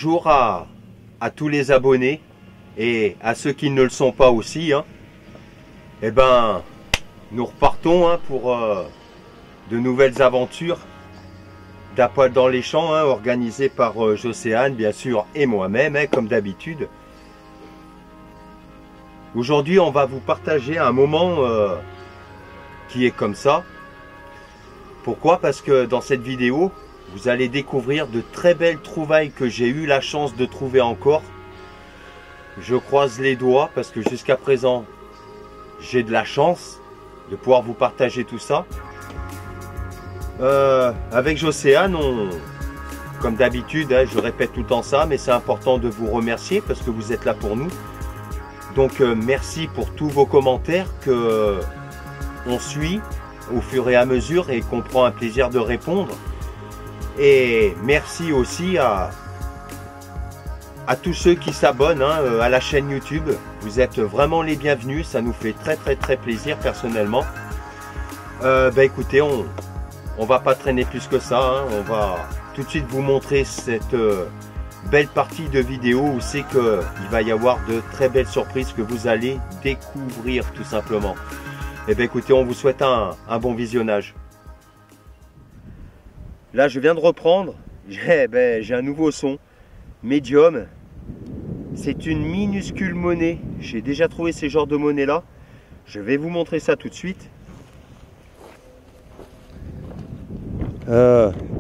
bonjour à tous les abonnés et à ceux qui ne le sont pas aussi. Eh ben, nous repartons pour de nouvelles aventures d'À Poil dans les champs, organisées par Jocéane, bien sûr, et moi-même, comme d'habitude. Aujourd'hui, on va vous partager un moment qui est comme ça. Pourquoi? Parce que dans cette vidéo, vous allez découvrir de très belles trouvailles que j'ai eu la chance de trouver encore. Je croise les doigts parce que jusqu'à présent, j'ai de la chance de pouvoir vous partager tout ça. Avec Jocéane, comme d'habitude, je répète tout le temps ça, mais c'est important de vous remercier parce que vous êtes là pour nous. Donc merci pour tous vos commentaires que on suit au fur et à mesure et qu'on prend un plaisir de répondre. Et merci aussi à tous ceux qui s'abonnent à la chaîne YouTube. Vous êtes vraiment les bienvenus, ça nous fait très plaisir personnellement. Écoutez, on va pas traîner plus que ça, on va tout de suite vous montrer cette belle partie de vidéo où c'est qu'il va y avoir de très belles surprises que vous allez découvrir tout simplement. Et écoutez, on vous souhaite un bon visionnage. Là, je viens de reprendre, j'ai un nouveau son, médium. C'est une minuscule monnaie. J'ai déjà trouvé ces genres de monnaie là. Je vais vous montrer ça tout de suite.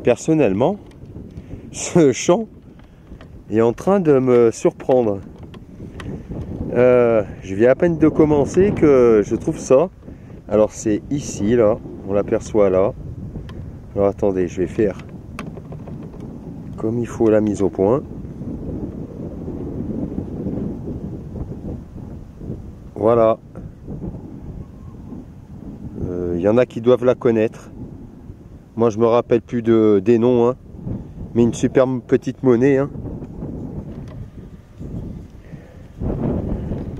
Personnellement, ce chant est en train de me surprendre. Je viens à peine de commencer que je trouve ça. Alors c'est ici, là, on l'aperçoit là. Alors attendez, je vais faire comme il faut la mise au point. Voilà. Il y en a qui doivent la connaître. Moi je me rappelle plus des noms, mais une superbe petite monnaie.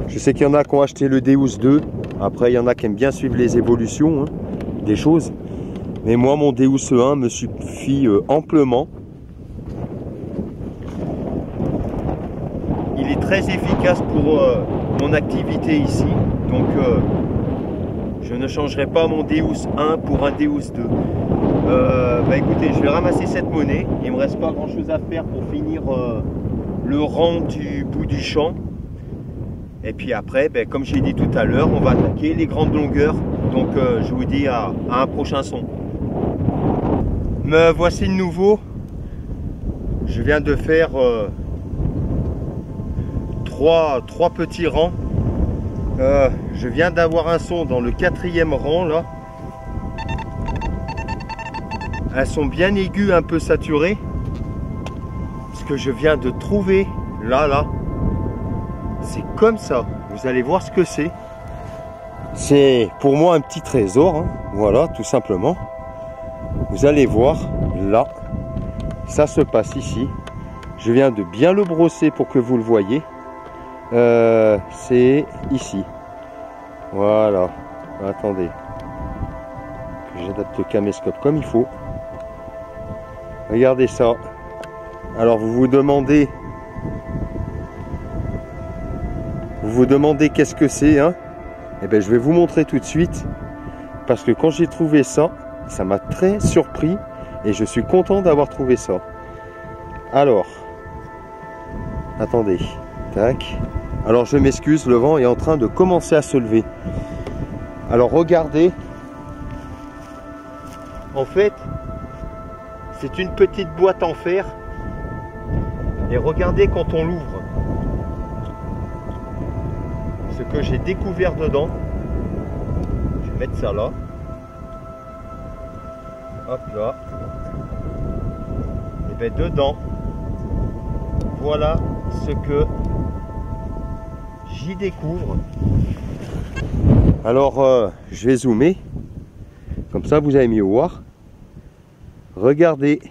Je sais qu'il y en a qui ont acheté le Deus 2. Après il y en a qui aiment bien suivre les évolutions des choses. Mais moi, mon Deus 1 me suffit amplement. Il est très efficace pour mon activité ici. Donc, je ne changerai pas mon Deus 1 pour un Deus 2. Écoutez, je vais ramasser cette monnaie. Il ne me reste pas grand chose à faire pour finir le rang du bout du champ. Et puis après, comme j'ai dit tout à l'heure, on va attaquer les grandes longueurs. Donc, je vous dis à un prochain son. Me voici de nouveau. Je viens de faire trois petits rangs. Je viens d'avoir un son dans le 4e rang là. Elles sont bien aiguës, un peu saturées. Ce que je viens de trouver là, c'est comme ça. Vous allez voir ce que c'est. C'est pour moi un petit trésor. Voilà, tout simplement. Vous allez voir, là, ça se passe ici. Je viens de bien le brosser pour que vous le voyez. C'est ici. Voilà. Attendez. Que j'adapte le caméscope comme il faut. Regardez ça. Alors vous vous demandez qu'est-ce que c'est, Eh bien, je vais vous montrer tout de suite. Parce que quand j'ai trouvé ça, ça m'a très surpris et je suis content d'avoir trouvé ça. Alors, attendez, tac. Alors je m'excuse, le vent est en train de commencer à se lever. Alors regardez, en fait, c'est une petite boîte en fer. Et regardez quand on l'ouvre, ce que j'ai découvert dedans. Je vais mettre ça là. Hop là. Et dedans, voilà ce que j'y découvre. Alors je vais zoomer. Comme ça vous allez mieux voir. Regardez.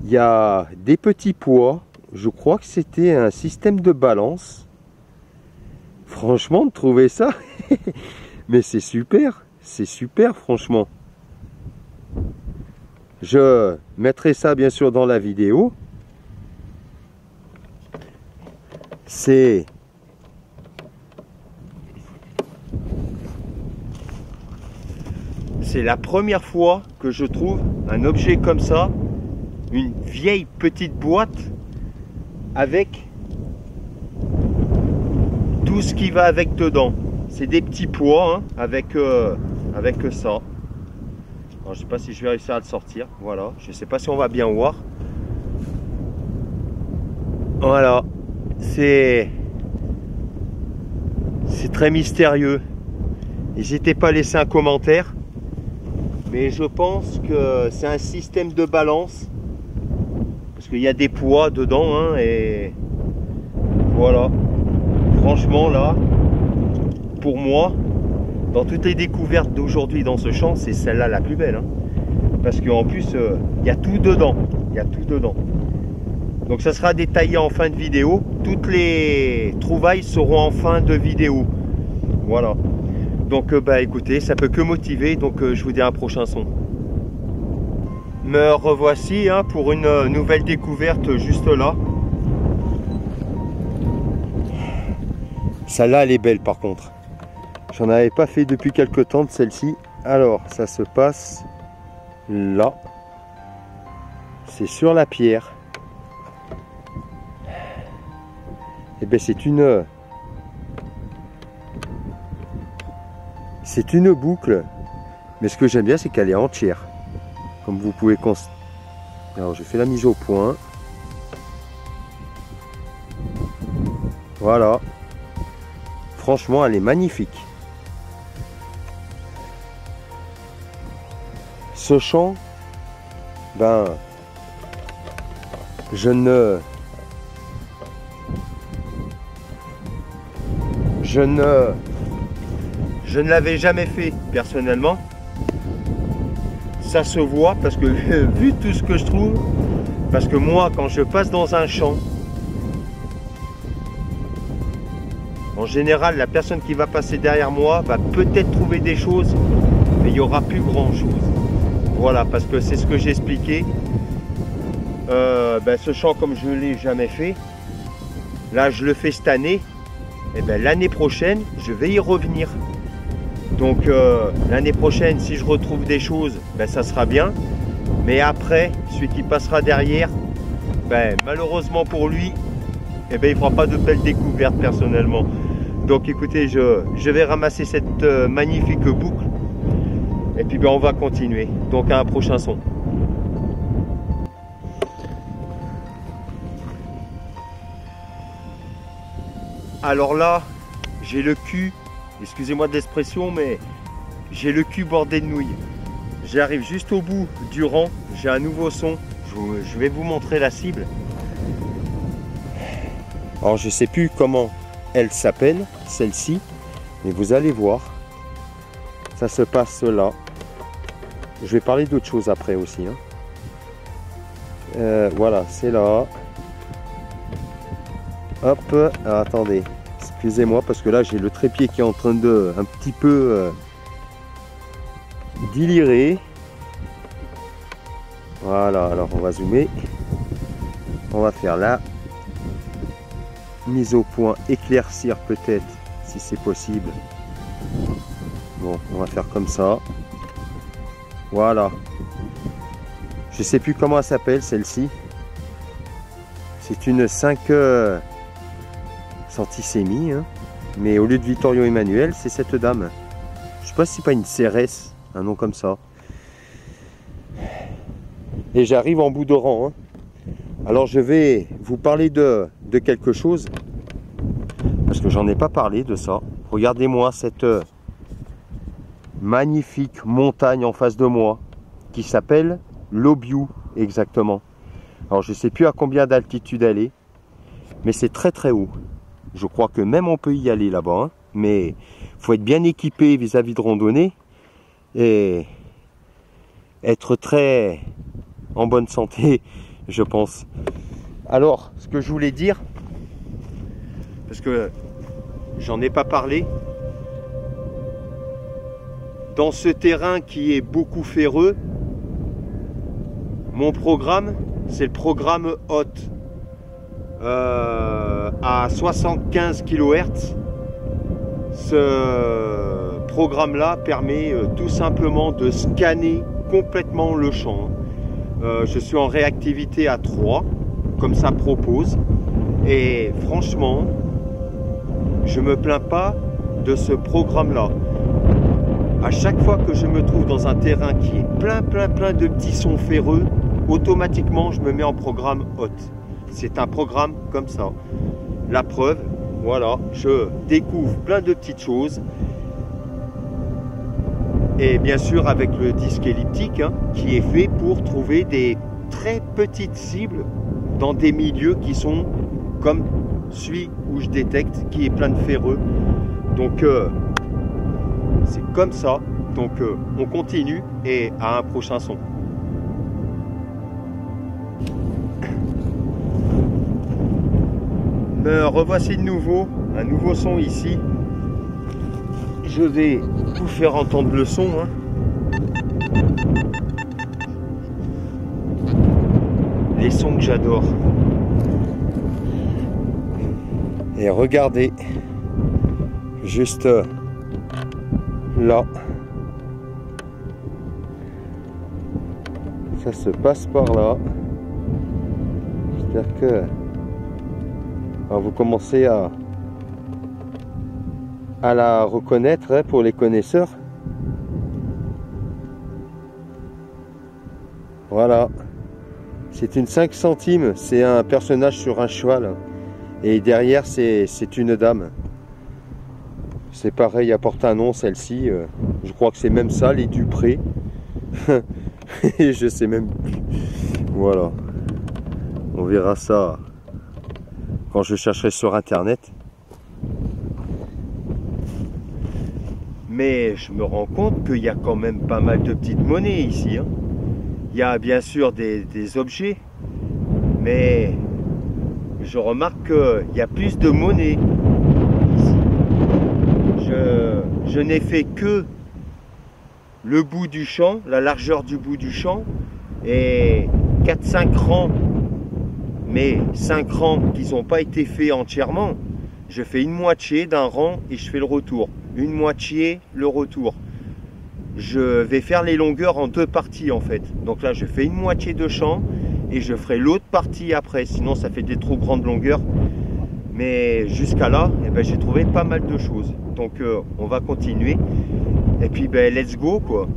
Il y a des petits poids. Je crois que c'était un système de balance. Franchement, de trouver ça. Mais c'est super franchement. Je mettrai ça bien sûr dans la vidéo. C'est la première fois que je trouve un objet comme ça, une vieille petite boîte avec tout ce qui va avec dedans. C'est des petits pois hein, avec ça. Alors, je sais pas si je vais réussir à le sortir. Voilà, je sais pas si on va bien voir. Voilà, c'est très mystérieux. N'hésitez pas à laisser un commentaire. Mais je pense que c'est un système de balance. Parce qu'il y a des poids dedans. Hein, et voilà. Franchement là, pour moi, dans toutes les découvertes d'aujourd'hui dans ce champ, c'est celle-là la plus belle. Hein. Parce qu'en plus, il y a tout dedans. Il y a tout dedans. Donc ça sera détaillé en fin de vidéo. Toutes les trouvailles seront en fin de vidéo. Voilà. Donc bah écoutez, ça peut que motiver. Donc je vous dis à un prochain son. Me revoici hein, pour une nouvelle découverte juste là. Celle-là elle est belle par contre. J'en avais pas fait depuis quelques temps de celle-ci. Alors ça se passe là. C'est sur la pierre. Et bien c'est une boucle, mais ce que j'aime bien c'est qu'elle est entière, comme vous pouvez constater. Alors je fais la mise au point, voilà, franchement elle est magnifique. Ce champ, ben je ne l'avais jamais fait personnellement. Ça se voit parce que vu tout ce que je trouve, parce que moi quand je passe dans un champ, en général la personne qui va passer derrière moi va peut-être trouver des choses, mais il n'y aura plus grand chose. Voilà, parce que c'est ce que j'ai expliqué. Ben, ce champ comme je ne l'ai jamais fait, là je le fais cette année. Et ben, l'année prochaine, je vais y revenir. Donc l'année prochaine, si je retrouve des choses, ben, ça sera bien. Mais après, celui qui passera derrière, ben, malheureusement pour lui, eh ben, il ne fera pas de belles découvertes personnellement. Donc écoutez, je vais ramasser cette magnifique boucle. Et puis ben, on va continuer. Donc à un prochain son. Alors là, j'ai le cul, excusez-moi de l'expression, mais j'ai le cul bordé de nouilles. J'arrive juste au bout du rang, j'ai un nouveau son, je vais vous montrer la cible. Alors je ne sais plus comment elle s'appelle, celle-ci, mais vous allez voir, ça se passe là. Je vais parler d'autre chose après aussi. Hein. Voilà, c'est là. Hop, alors, attendez, excusez-moi parce que là j'ai le trépied qui est en train de un petit peu délirer. Voilà, alors on va zoomer. On va faire la mise au point, éclaircir peut-être si c'est possible. Bon, on va faire comme ça. Voilà. Je sais plus comment elle s'appelle celle-ci. C'est une 5 Centisémie, hein. Mais au lieu de Vittorio Emanuele, c'est cette dame. Je sais pas si c'est pas une Cérès, un nom comme ça. Et j'arrive en bout de rang. Hein. Alors je vais vous parler de quelque chose, parce que j'en ai pas parlé de ça. Regardez-moi cette magnifique montagne en face de moi, qui s'appelle l'Obiu exactement. Alors je sais plus à combien d'altitude elle est, mais c'est très très haut. Je crois que même on peut y aller là-bas, hein, mais il faut être bien équipé vis-à-vis de randonnée et être très en bonne santé, je pense. Alors, ce que je voulais dire, parce que j'en ai pas parlé, dans ce terrain qui est beaucoup ferreux, mon programme, c'est le programme haute. à 75 kHz. Ce programme-là permet tout simplement de scanner complètement le champ. Je suis en réactivité à 3, comme ça propose. Et franchement, je me plains pas de ce programme-là. À chaque fois que je me trouve dans un terrain qui est plein de petits sons ferreux, automatiquement je me mets en programme haute. C'est un programme comme ça. La preuve, voilà, je découvre plein de petites choses. Et bien sûr avec le disque elliptique qui est fait pour trouver des très petites cibles dans des milieux qui sont comme celui où je détecte qui est plein de ferreux. Donc c'est comme ça. Donc on continue et à un prochain son. Me revoici de nouveau, un nouveau son ici. Je vais vous faire entendre le son. Les sons que j'adore. Et regardez, juste là, ça se passe par là. C'est-à-dire que alors vous commencez à la reconnaître pour les connaisseurs. Voilà, c'est une 5 centimes, c'est un personnage sur un cheval et derrière c'est une dame. C'est pareil, elle porte un nom celle-ci, je crois que c'est même ça, les Dupré. Je sais même plus. Voilà, on verra ça quand je chercherai sur internet. Mais je me rends compte qu'il y a quand même pas mal de petites monnaies ici. Il y a bien sûr des objets, mais je remarque qu'il y a plus de monnaie ici. Je n'ai fait que le bout du champ, la largeur du bout du champ, et 4-5 rangs, mais 5 rangs qui n'ont pas été faits entièrement. Je fais une moitié d'un rang et je fais le retour. Une moitié, le retour. Je vais faire les longueurs en 2 parties en fait. Donc là, je fais une moitié de champ et je ferai l'autre partie après. Sinon, ça fait des trop grandes longueurs. Mais jusqu'à là, j'ai trouvé pas mal de choses. Donc, on va continuer. Et puis, let's go quoi.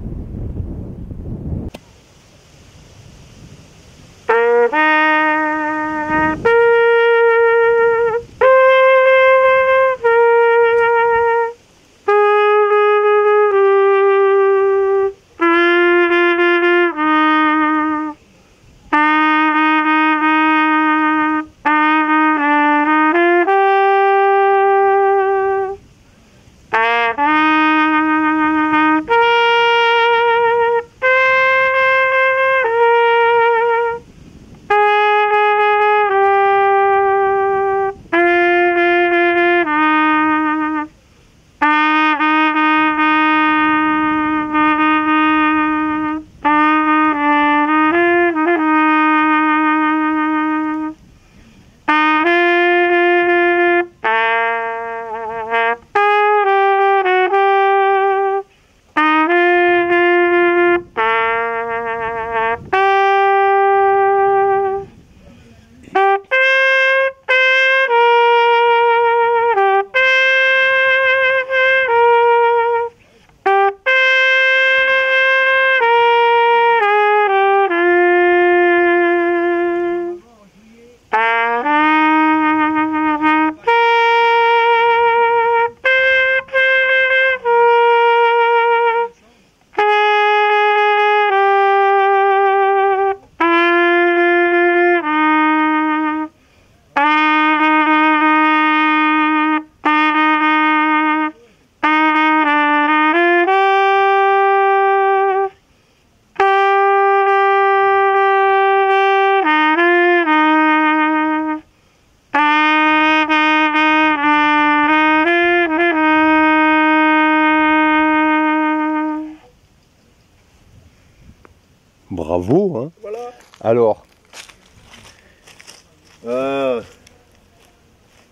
Bravo, hein. Voilà. Alors,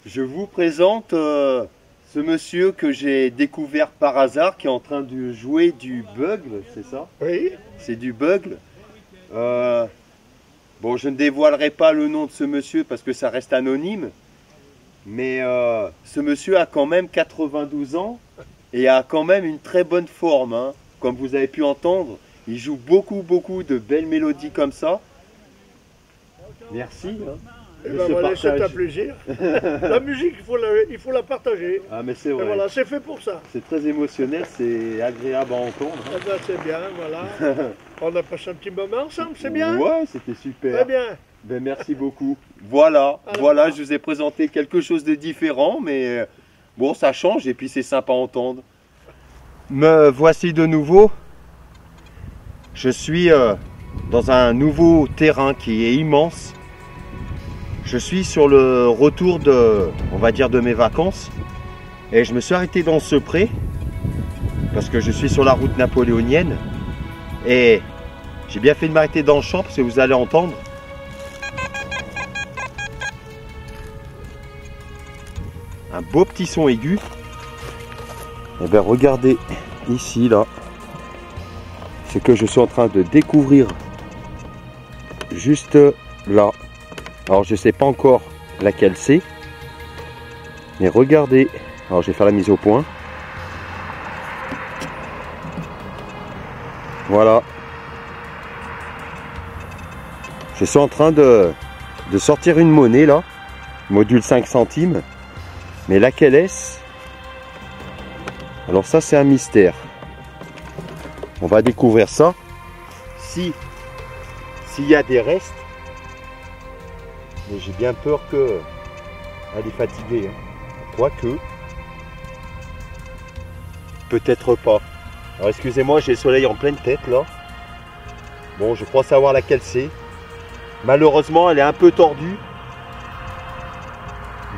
Je vous présente ce monsieur que j'ai découvert par hasard qui est en train de jouer du bugle, c'est ça? Oui. C'est du bugle. Bon, je ne dévoilerai pas le nom de ce monsieur parce que ça reste anonyme. Mais ce monsieur a quand même 92 ans et a quand même une très bonne forme. Hein. Comme vous avez pu entendre, il joue beaucoup de belles mélodies comme ça. Merci. Hein. Et ben voilà, c'est un plaisir. La musique, il faut la partager. Ah mais c'est vrai. Et voilà, c'est fait pour ça. C'est très émotionnel, c'est agréable à entendre. Eh ben, c'est bien, voilà. On a passé un petit moment ensemble, c'est bien. Ouais, c'était super. Très bien. Ben, merci beaucoup. Voilà, Alors, voilà, je vous ai présenté quelque chose de différent, mais bon, ça change et puis c'est sympa à entendre. Me voici de nouveau. Je suis dans un nouveau terrain qui est immense. Je suis sur le retour de, on va dire, de mes vacances. Et je me suis arrêté dans ce pré parce que je suis sur la route napoléonienne. Et j'ai bien fait de m'arrêter dans le champ parce que vous allez entendre. Un beau petit son aigu. Et bien regardez ici là. Ce que je suis en train de découvrir juste là. Alors je ne sais pas encore laquelle c'est. Mais regardez. Alors je vais faire la mise au point. Voilà. Je suis en train de sortir une monnaie là. Module 5 centimes. Mais laquelle est-ce? Alors ça c'est un mystère. On va découvrir ça. S'il y a des restes. Mais j'ai bien peur que elle est fatiguée. Hein. Quoique. Peut-être pas. Alors excusez-moi, j'ai le soleil en pleine tête là. Bon, je crois savoir laquelle c'est. Malheureusement, elle est un peu tordue.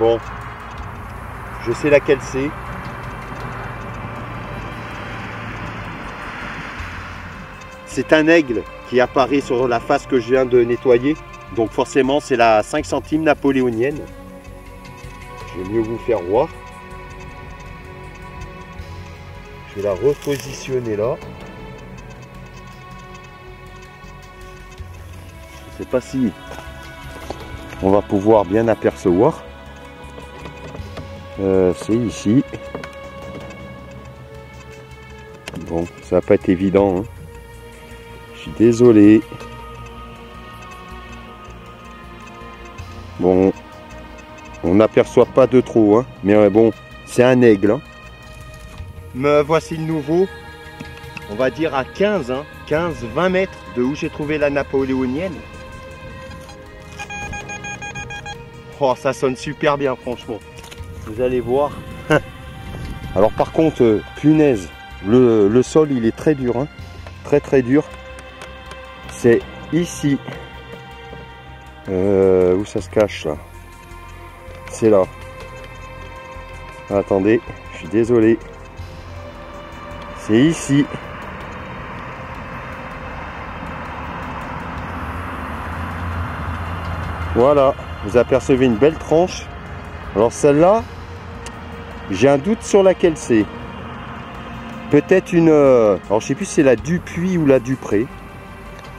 Bon. Je sais laquelle c'est. C'est un aigle qui apparaît sur la face que je viens de nettoyer. Donc forcément c'est la 5 centimes napoléonienne. Je vais mieux vous faire voir. Je vais la repositionner là. Je ne sais pas si on va pouvoir bien apercevoir. C'est ici. Bon, ça va pas être évident. Hein. Je suis désolé. Bon, on n'aperçoit pas de trop, hein. Mais bon, c'est un aigle. Hein. Me voici le nouveau. On va dire à 15, hein, 15-20 mètres de où j'ai trouvé la napoléonienne. Oh, ça sonne super bien, franchement. Vous allez voir. Alors par contre, punaise, le sol il est très dur, hein. Très dur. C'est ici. Où ça se cache là? C'est là. Attendez, je suis désolé. C'est ici. Voilà, vous apercevez une belle tranche. Alors celle-là, j'ai un doute sur laquelle c'est. Peut-être une... alors je sais plus si c'est la Dupuis ou la Dupré.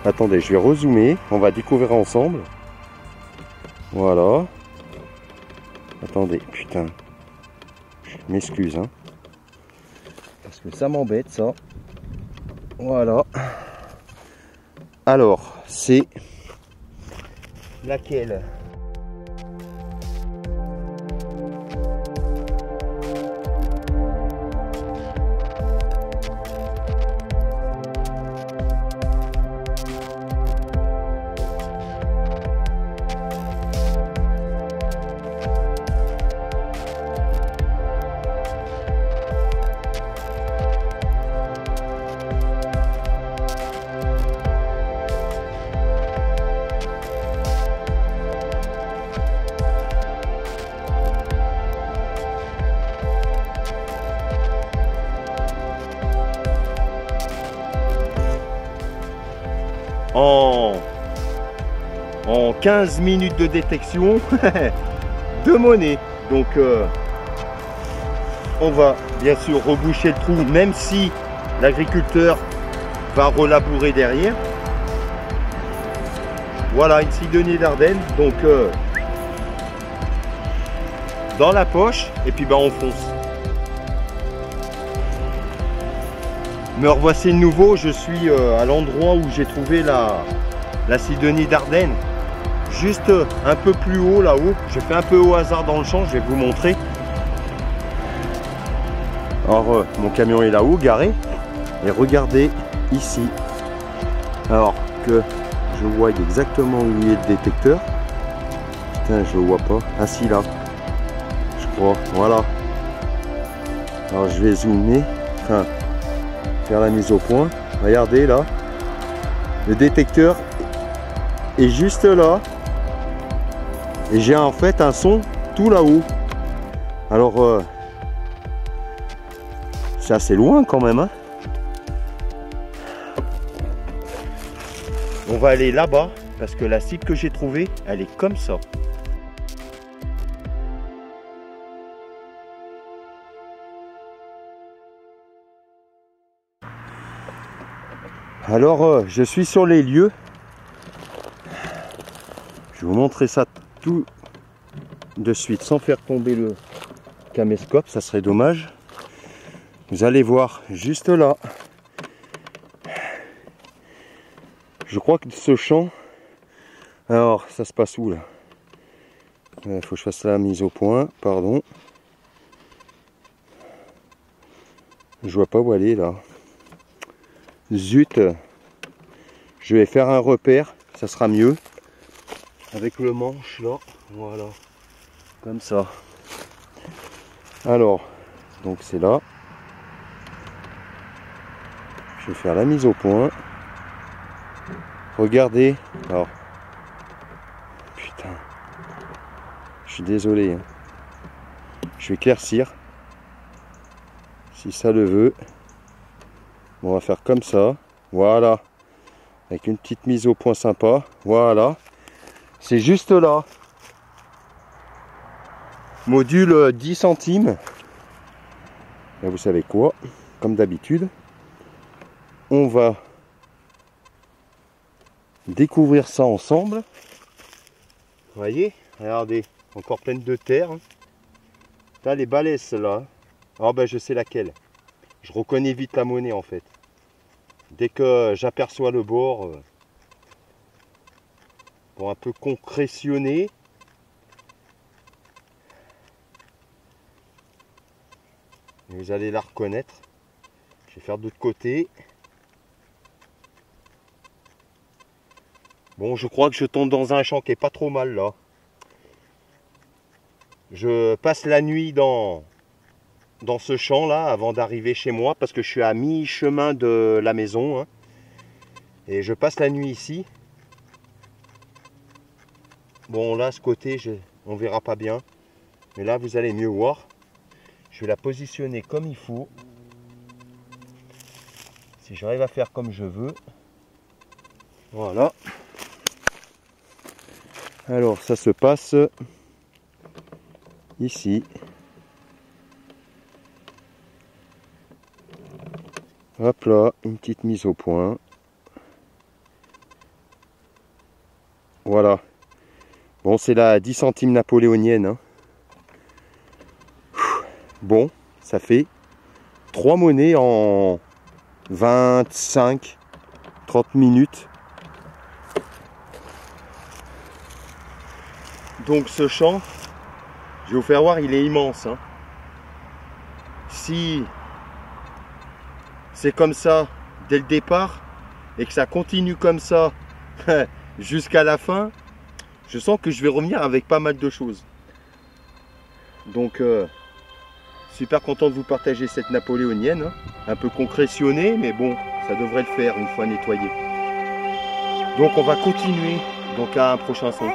Attendez, je vais rezoomer. On va découvrir ensemble. Voilà. Attendez, putain. Je m'excuse, hein. Parce que ça m'embête, ça. Voilà. Alors, c'est... laquelle ? En 15 minutes de détection, deux monnaies. Donc on va bien sûr reboucher le trou, même si l'agriculteur va relabourer derrière. Voilà une Sidonie d'Ardenne, donc dans la poche, et puis on fonce. Me revoici de nouveau, je suis à l'endroit où j'ai trouvé la Sidonie d'Ardenne. Juste un peu plus haut là-haut. J'ai fait un peu au hasard dans le champ, je vais vous montrer. Alors mon camion est là-haut, garé. Et regardez ici. Alors que je vois exactement où est le détecteur. Putain, je le vois pas. Ah si, là. Je crois. Voilà. Alors je vais zoomer. Enfin, faire la mise au point. Regardez là. Le détecteur est juste là. Et j'ai en fait un son tout là-haut. Alors, c'est assez loin quand même. Hein. On va aller là-bas parce que la cible que j'ai trouvée, elle est comme ça. Alors, je suis sur les lieux. Je vais vous montrer ça tout de suite sans faire tomber le caméscope, ça serait dommage. Vous allez voir juste là. Je crois que ce champ, alors ça se passe où là? Il faut que je fasse la mise au point, pardon. Je vois pas où aller là. Zut. Je vais faire un repère, ça sera mieux. Avec le manche là, voilà. Comme ça. Alors, donc c'est là. Je vais faire la mise au point. Regardez. Alors. Putain. Je suis désolé. Hein. Je vais éclaircir. Si ça le veut. Bon, on va faire comme ça. Voilà. Avec une petite mise au point sympa. Voilà. C'est juste là. Module 10 centimes. Et vous savez quoi? Comme d'habitude. On va découvrir ça ensemble. Vous voyez? Regardez. Encore pleine de terre. Là, les balaises, celle-là. Ah ben, je sais laquelle. Je reconnais vite la monnaie, en fait. Dès que j'aperçois le bord... Pour un peu concrétionner. Vous allez la reconnaître. Je vais faire de l'autre côté. Bon, je crois que je tombe dans un champ qui est pas trop mal là. Je passe la nuit dans ce champ là avant d'arriver chez moi parce que je suis à mi-chemin de la maison. Hein. Et je passe la nuit ici. Bon là, ce côté, on verra pas bien. Mais là, vous allez mieux voir. Je vais la positionner comme il faut. Si j'arrive à faire comme je veux. Voilà. Alors, ça se passe ici. Hop là, une petite mise au point. Voilà. Bon, c'est la 10 centimes napoléonienne. Hein. Bon, ça fait 3 monnaies en 25-30 minutes. Donc ce champ, je vais vous faire voir, il est immense. Hein. Si c'est comme ça dès le départ et que ça continue comme ça jusqu'à la fin, je sens que je vais revenir avec pas mal de choses. Donc super content de vous partager cette napoléonienne, hein, un peu concrétionnée, mais bon, ça devrait le faire une fois nettoyé. Donc on va continuer donc à un prochain son.